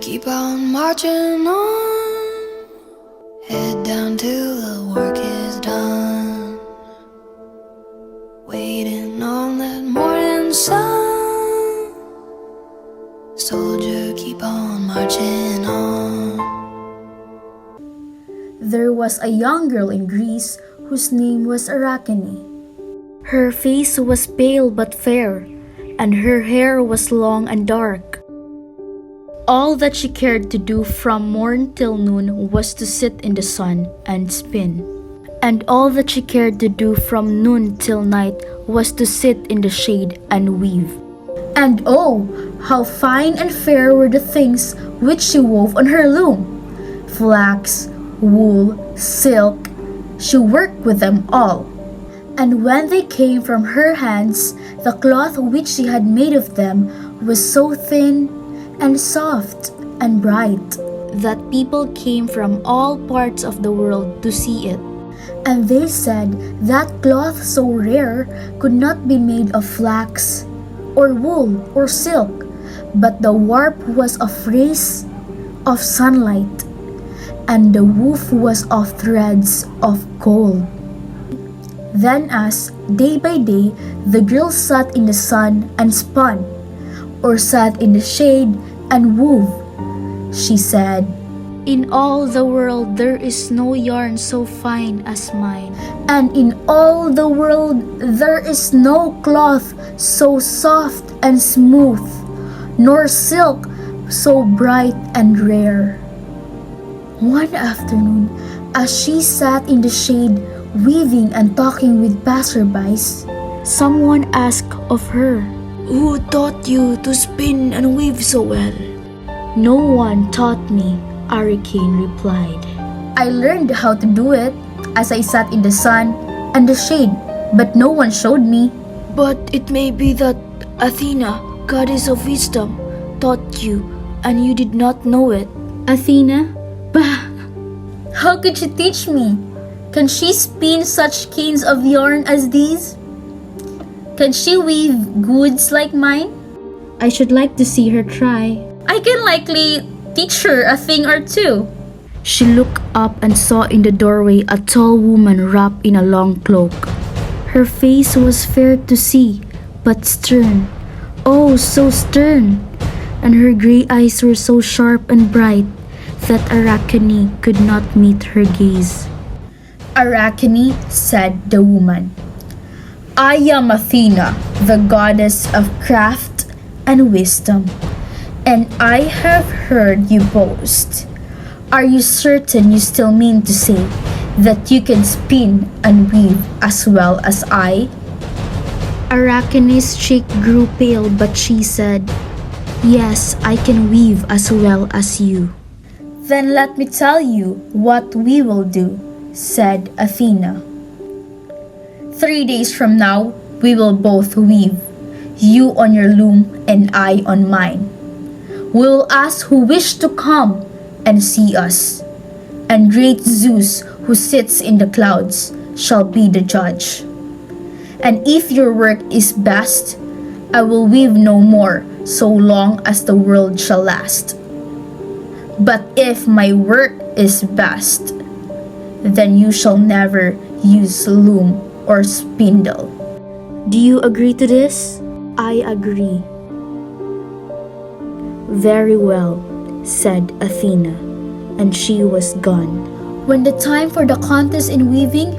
keep on marching on, head down till the work is done, waiting on that morning sun. Soldier, keep on marching on. There was a young girl in Greece whose name was Arachne. Her face was pale but fair, and her hair was long and dark. All that she cared to do from morn till noon was to sit in the sun and spin. And all that she cared to do from noon till night was to sit in the shade and weave. And oh, how fine and fair were the things which she wove on her loom! Flax, wool, silk, she worked with them all. And when they came from her hands, the cloth which she had made of them was so thin and soft and bright that people came from all parts of the world to see it. And they said that cloth so rare could not be made of flax or wool or silk, but the warp was of rays of sunlight, and the woof was of threads of gold. Then as, day by day, the girl sat in the sun and spun, or sat in the shade and wove, she said, "In all the world there is no yarn so fine as mine, and in all the world there is no cloth so soft and smooth, nor silk so bright and rare." One afternoon, as she sat in the shade, weaving and talking with passerbys, someone asked of her, "Who taught you to spin and weave so well?" "No one taught me," Arachne replied. "I learned how to do it as I sat in the sun and the shade, but no one showed me." "But it may be that Athena, goddess of wisdom, taught you, and you did not know it." "Athena? Bah! How could she teach me? Can she spin such skeins of yarn as these? Can she weave goods like mine?" "I should like to see her try." "I can likely teach her a thing or two." She looked up and saw in the doorway a tall woman wrapped in a long cloak. Her face was fair to see, but stern. Oh, so stern! And her gray eyes were so sharp and bright that Arachne could not meet her gaze. "Arachne," said the woman, "I am Athena, the goddess of craft and wisdom, and I have heard you boast. Are you certain you still mean to say that you can spin and weave as well as I?" Arachne's cheek grew pale, but she said, "Yes, I can weave as well as you." "Then let me tell you what we will do," said Athena. 3 days from now, we will both weave, you on your loom and I on mine. We will ask who wish to come and see us, and great Zeus, who sits in the clouds, shall be the judge. And if your work is best, I will weave no more so long as the world shall last. But if my work is best, then you shall never use loom or spindle. Do you agree to this?" "I agree." "Very well," said Athena, and she was gone. When the time for the contest in weaving,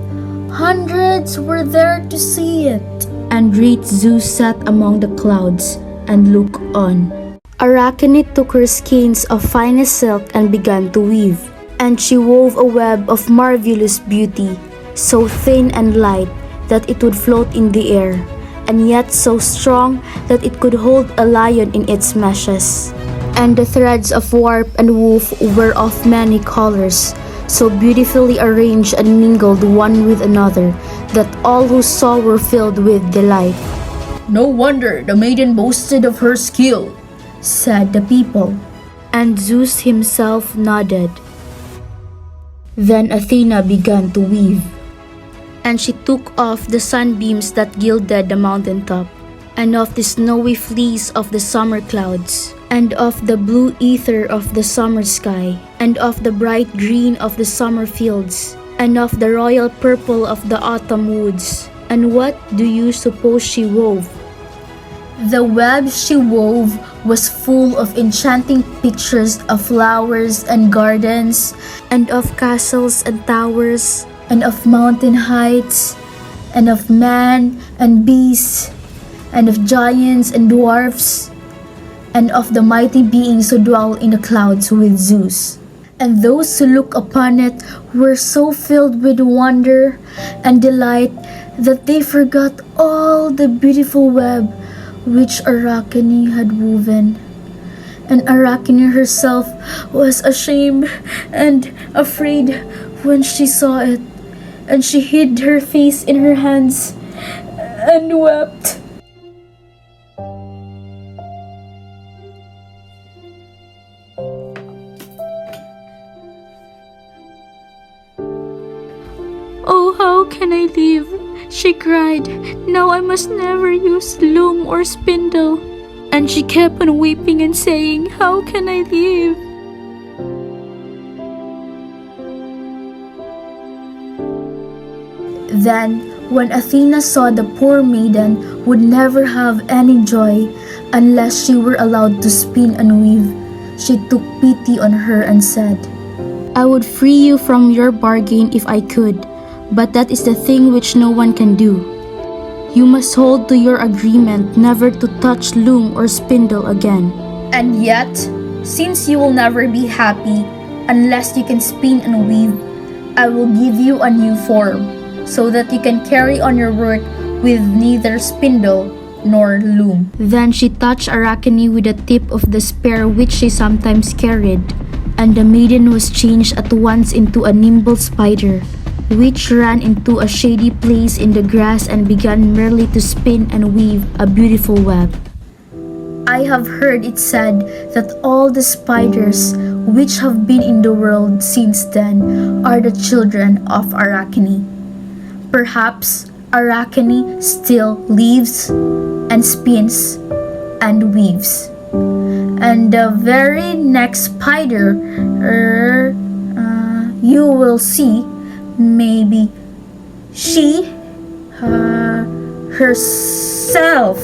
hundreds were there to see it, and great Zeus sat among the clouds and looked on. Arachne took her skeins of finest silk and began to weave. And she wove a web of marvelous beauty, so thin and light that it would float in the air, and yet so strong that it could hold a lion in its meshes. And the threads of warp and woof were of many colors, so beautifully arranged and mingled one with another, that all who saw were filled with delight. "No wonder the maiden boasted of her skill," said the people. And Zeus himself nodded. Then Athena began to weave, and she took off the sunbeams that gilded the mountain top, and of the snowy fleece of the summer clouds, and of the blue ether of the summer sky, and of the bright green of the summer fields, and of the royal purple of the autumn woods. And what do you suppose she wove? The web she wove was full of enchanting pictures of flowers and gardens, and of castles and towers, and of mountain heights, and of man and beast, and of giants and dwarfs, and of the mighty beings who dwell in the clouds with Zeus. And those who look upon it were so filled with wonder and delight that they forgot all the beautiful web which Arachne had woven. And Arachne herself was ashamed and afraid when she saw it, and she hid her face in her hands and wept. "Oh, how can I live?" she cried. "Now I must never use loom or spindle." And she kept on weeping and saying, "How can I live?" Then, when Athena saw the poor maiden would never have any joy unless she were allowed to spin and weave, she took pity on her and said, "I would free you from your bargain if I could, but that is the thing which no one can do. You must hold to your agreement never to touch loom or spindle again. And yet, since you will never be happy unless you can spin and weave, I will give you a new form, so that you can carry on your work with neither spindle nor loom." Then she touched Arachne with the tip of the spear which she sometimes carried, and the maiden was changed at once into a nimble spider, which ran into a shady place in the grass and began merely to spin and weave a beautiful web. I have heard it said that all the spiders which have been in the world since then are the children of Arachne. Perhaps Arachne still lives and spins and weaves. And the very next spider you will see, maybe she herself